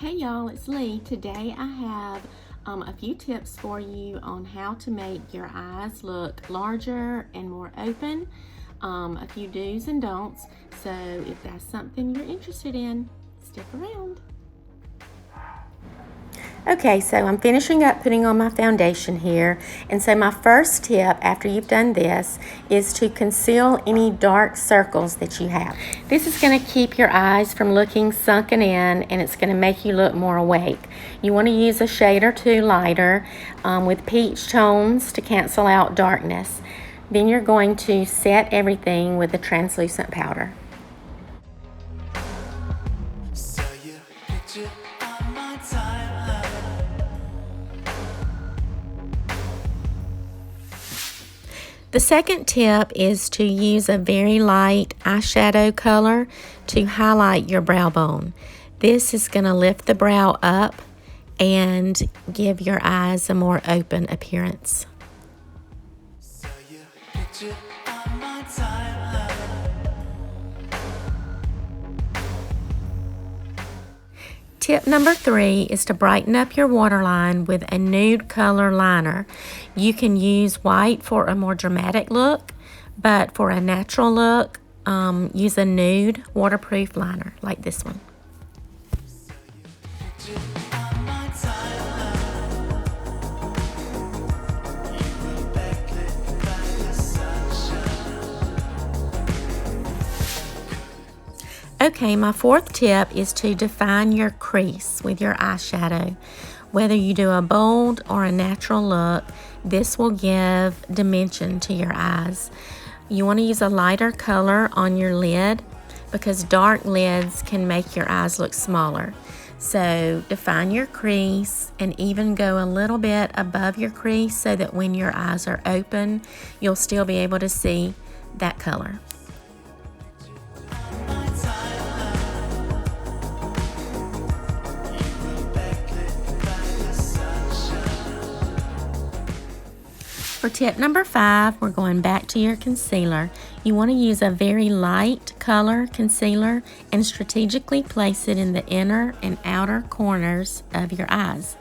Hey y'all, it's Lee. Today I have a few tips for you on how to make your eyes look larger and more open. A few do's and don'ts. So if that's something you're interested in, stick around. Okay, so I'm finishing up putting on my foundation here. And so my first tip after you've done this is to conceal any dark circles that you have. This is going to keep your eyes from looking sunken in, and it's going to make you look more awake. You want to use a shade or two lighter with peach tones to cancel out darkness. Then you're going to set everything with a translucent powder. The second tip is to use a very light eyeshadow color to highlight your brow bone. This is going to lift the brow up and give your eyes a more open appearance. Tip number 3 is to brighten up your waterline with a nude color liner. You can use white for a more dramatic look, but for a natural look, use a nude waterproof liner like this one. Okay, my fourth tip is to define your crease with your eyeshadow. Whether you do a bold or a natural look, this will give dimension to your eyes. You want to use a lighter color on your lid because dark lids can make your eyes look smaller. So define your crease and even go a little bit above your crease so that when your eyes are open, you'll still be able to see that color. For tip number 5, we're going back to your concealer. You want to use a very light color concealer and strategically place it in the inner and outer corners of your eyes.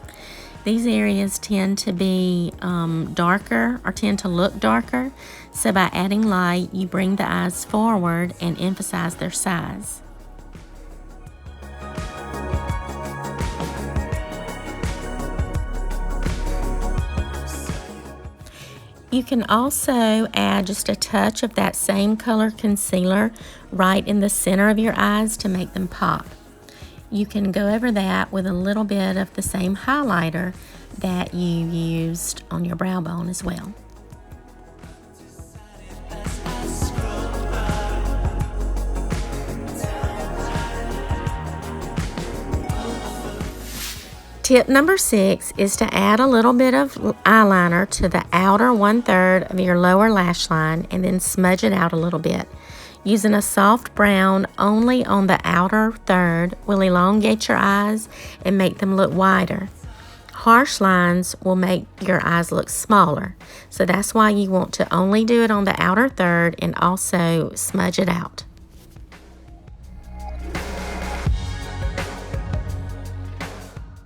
These areas tend to be darker or tend to look darker, so by adding light, you bring the eyes forward and emphasize their size. You can also add just a touch of that same color concealer right in the center of your eyes to make them pop. You can go over that with a little bit of the same highlighter that you used on your brow bone as well. Tip number 6 is to add a little bit of eyeliner to the outer 1/3 of your lower lash line and then smudge it out a little bit. Using a soft brown only on the outer third will elongate your eyes and make them look wider. Harsh lines will make your eyes look smaller, so that's why you want to only do it on the outer third and also smudge it out.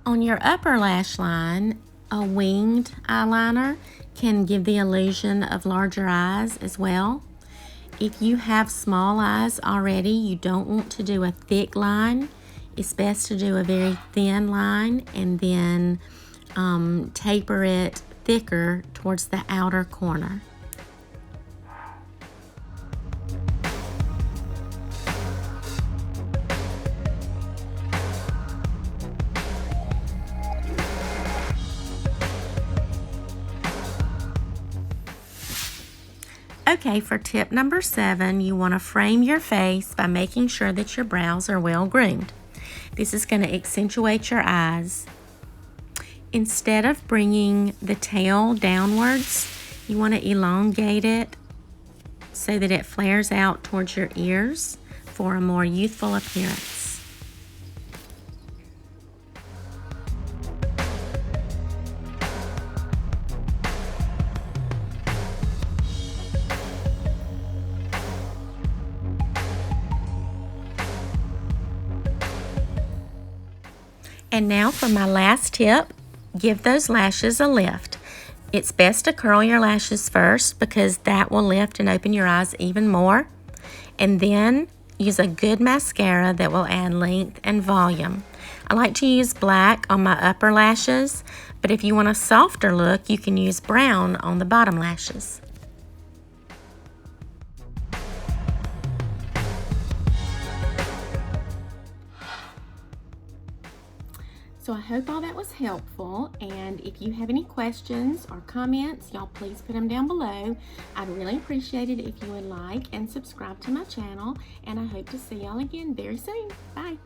On your upper lash line, a winged eyeliner can give the illusion of larger eyes as well. If you have small eyes already, you don't want to do a thick line. It's best to do a very thin line and then taper it thicker towards the outer corner. Okay, for tip number 7, you want to frame your face by making sure that your brows are well groomed. This is going to accentuate your eyes. Instead of bringing the tail downwards, you want to elongate it so that it flares out towards your ears for a more youthful appearance. And now for my last tip, give those lashes a lift. It's best to curl your lashes first because that will lift and open your eyes even more. And then use a good mascara that will add length and volume. I like to use black on my upper lashes, but if you want a softer look, you can use brown on the bottom lashes. So I hope all that was helpful, and if you have any questions or comments, y'all please put them down below. I'd really appreciate it if you would like and subscribe to my channel, and I hope to see y'all again very soon. Bye.